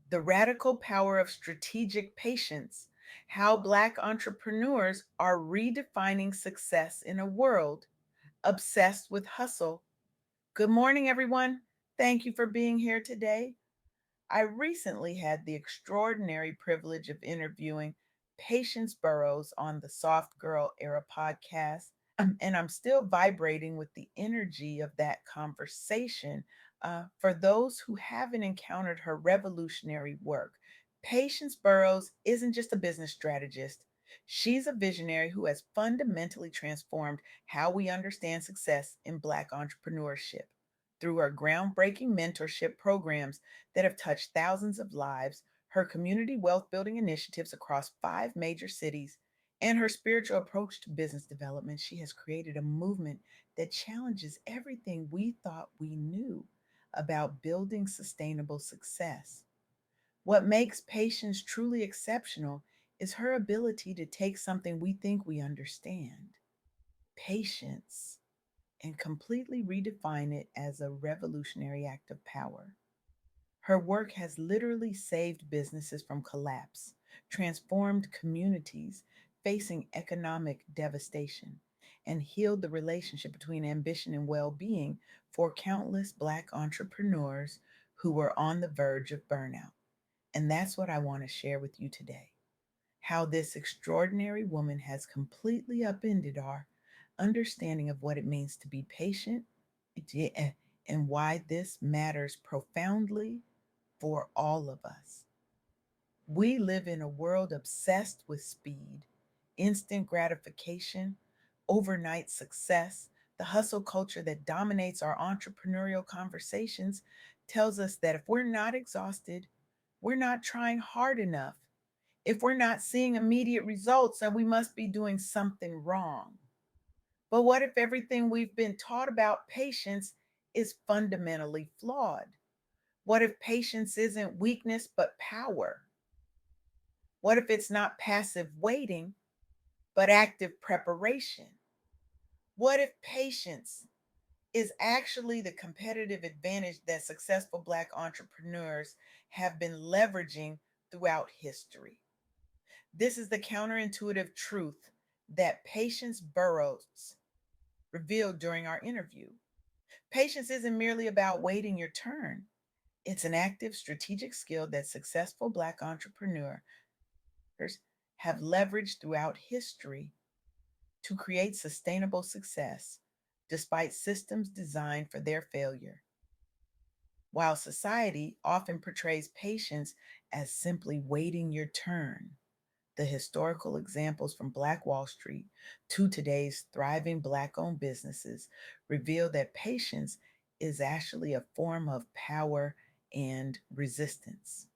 The Radical Power of Strategic Patience: How Black Entrepreneurs Are Redefining Success in a World Obsessed with Hustle. Good morning, everyone. Thank you for being here today. I recently had the extraordinary privilege of interviewing Patience Burroughs on the Soft Girl Era podcast, and I'm still vibrating with the energy of that conversation. For those who haven't encountered her revolutionary work, Patience Burroughs isn't just a business strategist. She's a visionary who has fundamentally transformed how we understand success in Black entrepreneurship. Through her groundbreaking mentorship programs that have touched thousands of lives, her community wealth building initiatives across 5 major cities, and her spiritual approach to business development, she has created a movement that challenges everything we thought we knew about building sustainable success. What makes Patience truly exceptional is her ability to take something we think we understand, patience, and completely redefine it as a revolutionary act of power. Her work has literally saved businesses from collapse, transformed communities facing economic devastation, and healed the relationship between ambition and well being for countless Black entrepreneurs who were on the verge of burnout. And that's what I want to share with you today: how this extraordinary woman has completely upended our understanding of what it means to be patient, and why this matters profoundly for all of us. We live in a world obsessed with speed, instant gratification, overnight success. The hustle culture that dominates our entrepreneurial conversations tells us that if we're not exhausted, we're not trying hard enough. If we're not seeing immediate results, then we must be doing something wrong. But what if everything we've been taught about patience is fundamentally flawed? What if patience isn't weakness but power? What if it's not passive waiting but active preparation? What if patience is actually the competitive advantage that successful Black entrepreneurs have been leveraging throughout history? This is the counterintuitive truth that Patience Burroughs revealed during our interview. Patience isn't merely about waiting your turn. It's an active strategic skill that successful Black entrepreneurs have leveraged throughout history to create sustainable success despite systems designed for their failure. While society often portrays patience as simply waiting your turn, the historical examples from Black Wall Street to today's thriving Black owned businesses reveal that patience is actually a form of power and resistance.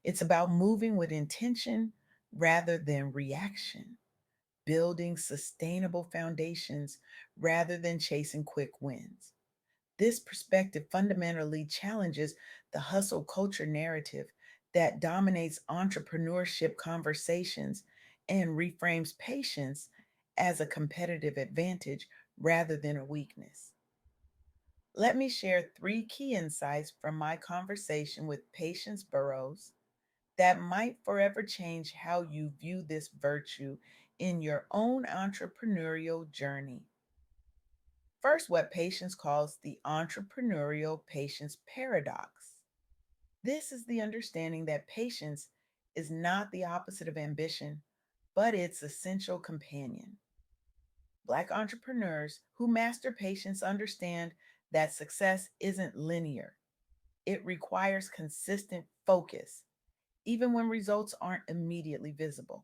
It's about moving with intention rather than reaction, building sustainable foundations rather than chasing quick wins. This perspective fundamentally challenges the hustle culture narrative that dominates entrepreneurship conversations and reframes patience as a competitive advantage rather than a weakness. Let me share 3 key insights from my conversation with Patience Burroughs that might forever change how you view this virtue in your own entrepreneurial journey. First, what Patience calls the entrepreneurial patience paradox. This is the understanding that patience is not the opposite of ambition, but its essential companion. Black entrepreneurs who master patience understand that success isn't linear. It requires consistent focus, even when results aren't immediately visible.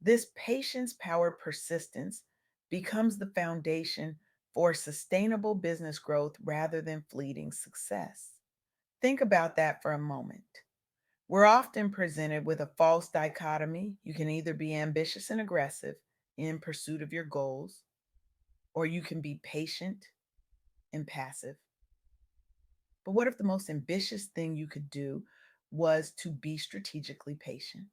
This patience powered persistence becomes the foundation for sustainable business growth rather than fleeting success. Think about that for a moment. We're often presented with a false dichotomy. You can either be ambitious and aggressive in pursuit of your goals, or you can be patient and passive. But what if the most ambitious thing you could do was to be strategically patient?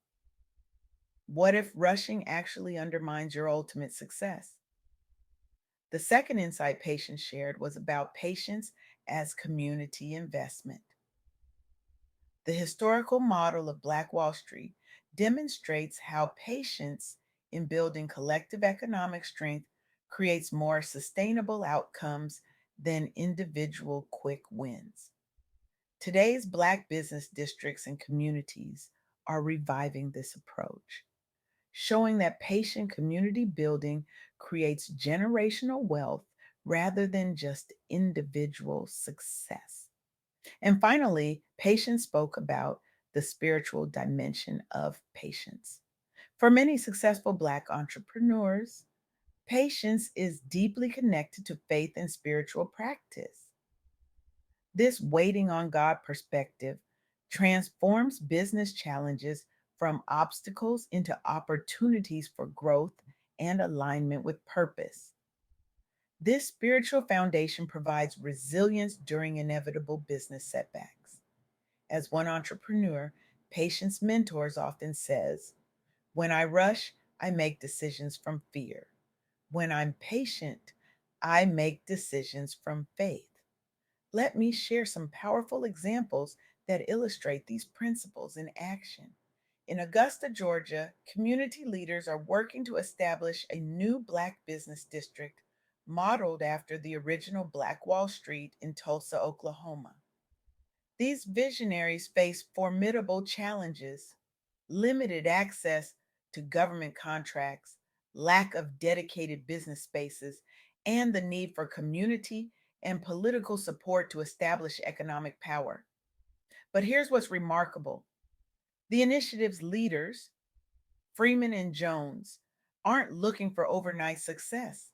What if rushing actually undermines your ultimate success? The second insight Patience shared was about patience as community investment. The historical model of Black Wall Street demonstrates how patience in building collective economic strength creates more sustainable outcomes than individual quick wins. Today's Black business districts and communities are reviving this approach, showing that patient community building creates generational wealth rather than just individual success. And finally, Patience spoke about the spiritual dimension of patience. For many successful Black entrepreneurs, patience is deeply connected to faith and spiritual practice. This waiting on God perspective transforms business challenges from obstacles into opportunities for growth and alignment with purpose. This spiritual foundation provides resilience during inevitable business setbacks. As one entrepreneur, Patience Mentors often says, "When I rush, I make decisions from fear. When I'm patient, I make decisions from faith." Let me share some powerful examples that illustrate these principles in action. In Augusta, Georgia, community leaders are working to establish a new Black business district modeled after the original Black Wall Street in Tulsa, Oklahoma. These visionaries face formidable challenges: limited access to government contracts, lack of dedicated business spaces, and the need for community and political support to establish economic power. But here's what's remarkable: the initiative's leaders, Freeman and Jones, aren't looking for overnight success.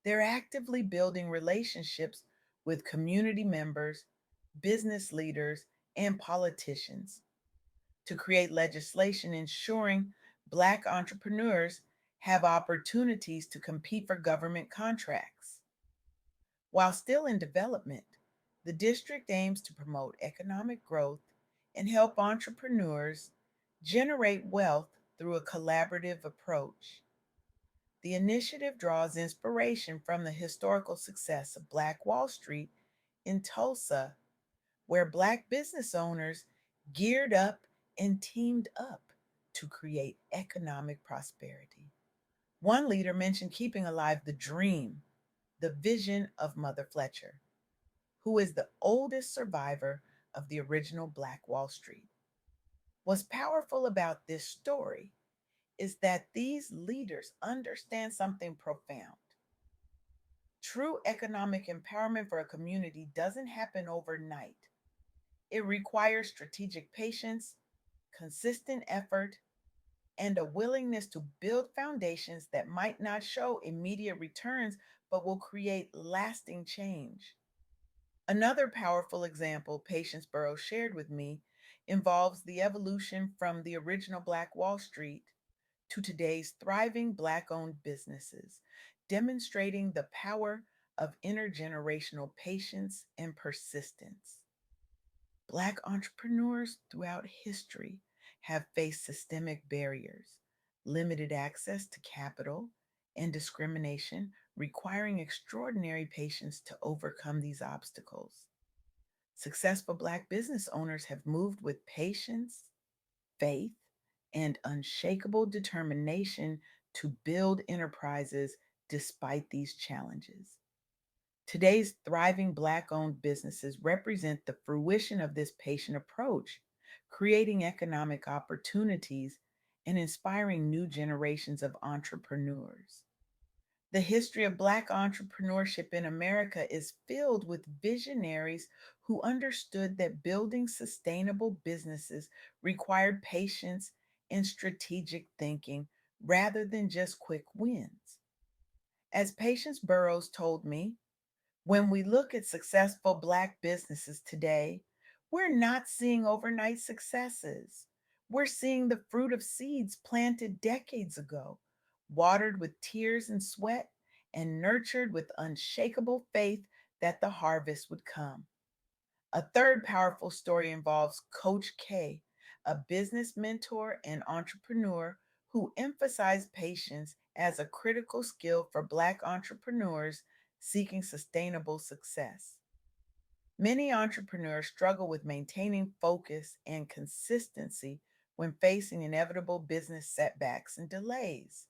They're actively building relationships with community members, business leaders, and politicians to create legislation ensuring Black entrepreneurs have opportunities to compete for government contracts. While still in development, the district aims to promote economic growth and help entrepreneurs generate wealth through a collaborative approach. The initiative draws inspiration from the historical success of Black Wall Street in Tulsa, where Black business owners geared up and teamed up to create economic prosperity. One leader mentioned keeping alive the dream, the vision of Mother Fletcher, who is the oldest survivor of the original Black Wall Street. What's powerful about this story is that these leaders understand something profound. True economic empowerment for a community doesn't happen overnight. It requires strategic patience, consistent effort, and a willingness to build foundations that might not show immediate returns but will create lasting change. Another powerful example Patience Burroughs shared with me involves the evolution from the original Black Wall Street to today's thriving Black owned businesses, demonstrating the power of intergenerational patience and persistence. Black entrepreneurs throughout history have faced systemic barriers, limited access to capital, and discrimination, requiring extraordinary patience to overcome these obstacles. Successful Black business owners have moved with patience, faith, and unshakable determination to build enterprises despite these challenges. Today's thriving Black owned businesses represent the fruition of this patient approach, creating economic opportunities and inspiring new generations of entrepreneurs. The history of Black entrepreneurship in America is filled with visionaries who understood that building sustainable businesses required patience and strategic thinking rather than just quick wins. As Patience Burroughs told me, when we look at successful Black businesses today, we're not seeing overnight successes. We're seeing the fruit of seeds planted decades ago, watered with tears and sweat, and nurtured with unshakable faith that the harvest would come. A third powerful story involves Coach K, a business mentor and entrepreneur who emphasized patience as a critical skill for Black entrepreneurs seeking sustainable success. Many entrepreneurs struggle with maintaining focus and consistency when facing inevitable business setbacks and delays.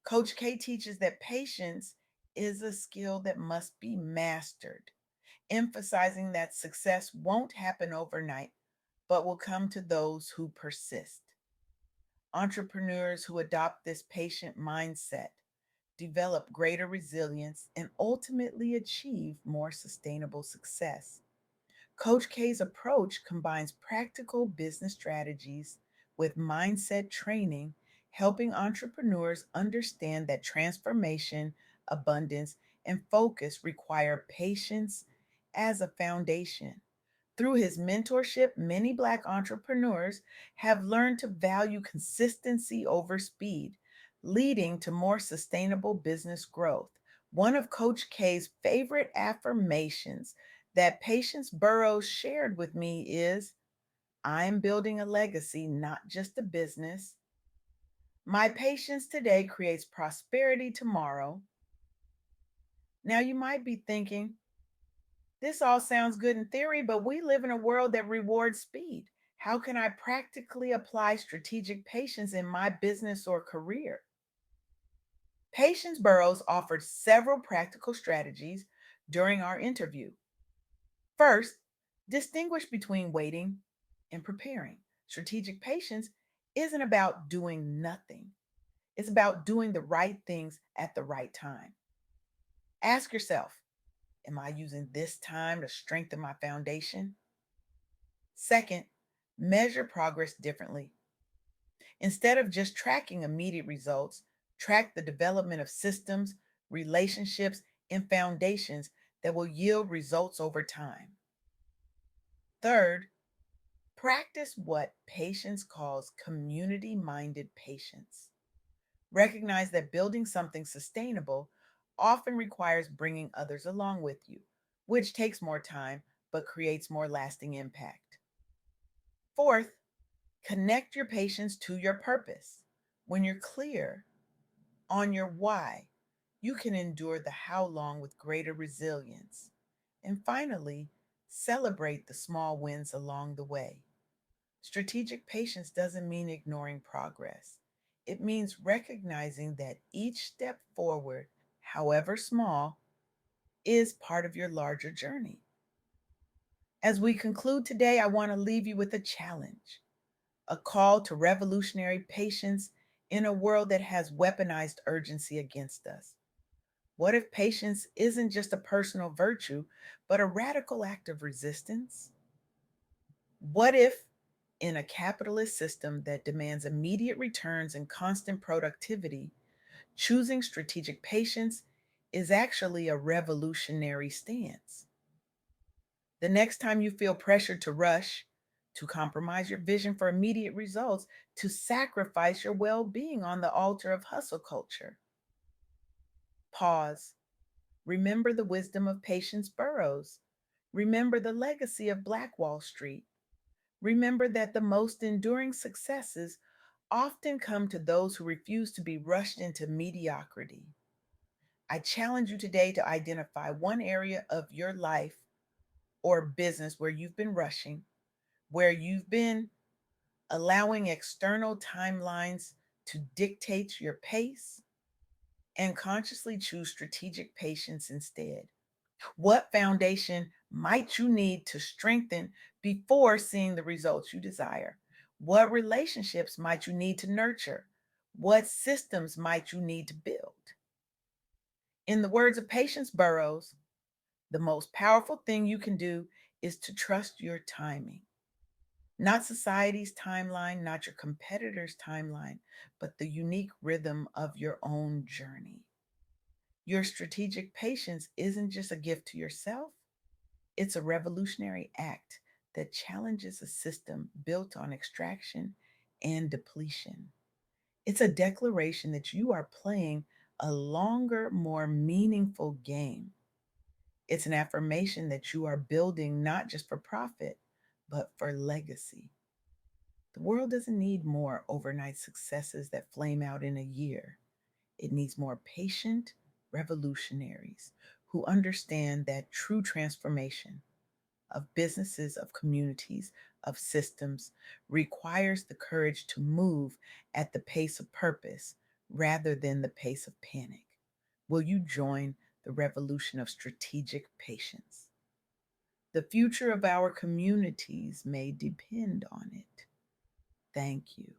Coach K teaches that patience is a skill that must be mastered, emphasizing that success won't happen overnight, but will come to those who persist. Entrepreneurs who adopt this patient mindset develop greater resilience and ultimately achieve more sustainable success. Coach K's approach combines practical business strategies with mindset training, helping entrepreneurs understand that transformation, abundance, and focus require patience as a foundation. Through his mentorship, many Black entrepreneurs have learned to value consistency over speed, leading to more sustainable business growth. One of Coach K's favorite affirmations that Patience Burroughs shared with me is, I'm building a legacy, not just a business. My patience today creates prosperity tomorrow. Now, you might be thinking, this all sounds good in theory, but we live in a world that rewards speed. How can I practically apply strategic patience in my business or career? Patience Burroughs offered several practical strategies during our interview. First, distinguish between waiting and preparing. Strategic patience isn't about doing nothing, it's about doing the right things at the right time. Ask yourself, am I using this time to strengthen my foundation? Second, measure progress differently. Instead of just tracking immediate results, track the development of systems, relationships, and foundations that will yield results over time. Third, practice what Patience calls community minded patience. Recognize that building something sustainable often requires bringing others along with you, which takes more time but creates more lasting impact. Fourth, connect your patience to your purpose. When you're clear on your why, you can endure the how long with greater resilience. And finally, celebrate the small wins along the way. Strategic patience doesn't mean ignoring progress. It means recognizing that each step forward, however small, is part of your larger journey. As we conclude today, I want to leave you with a challenge, a call to revolutionary patience in a world that has weaponized urgency against us. What if patience isn't just a personal virtue, but a radical act of resistance? What if, in a capitalist system that demands immediate returns and constant productivity, choosing strategic patience is actually a revolutionary stance? The next time you feel pressured to rush, to compromise your vision for immediate results, to sacrifice your well being on the altar of hustle culture, pause. Remember the wisdom of Patience Burroughs. Remember the legacy of Black Wall Street. Remember that the most enduring successes often come to those who refuse to be rushed into mediocrity. I challenge you today to identify one area of your life or business where you've been rushing, where you've been allowing external timelines to dictate your pace, and consciously choose strategic patience instead. What foundation might you need to strengthen before seeing the results you desire? What relationships might you need to nurture? What systems might you need to build? In the words of Patience Burroughs, the most powerful thing you can do is to trust your timing. Not society's timeline, not your competitor's timeline, but the unique rhythm of your own journey. Your strategic patience isn't just a gift to yourself, it's a revolutionary act that challenges a system built on extraction and depletion. It's a declaration that you are playing a longer, more meaningful game. It's an affirmation that you are building not just for profit, but for legacy. The world doesn't need more overnight successes that flame out in a year. It needs more patient revolutionaries who understand that true transformation of businesses, of communities, of systems requires the courage to move at the pace of purpose rather than the pace of panic. Will you join the revolution of strategic patience? The future of our communities may depend on it. Thank you.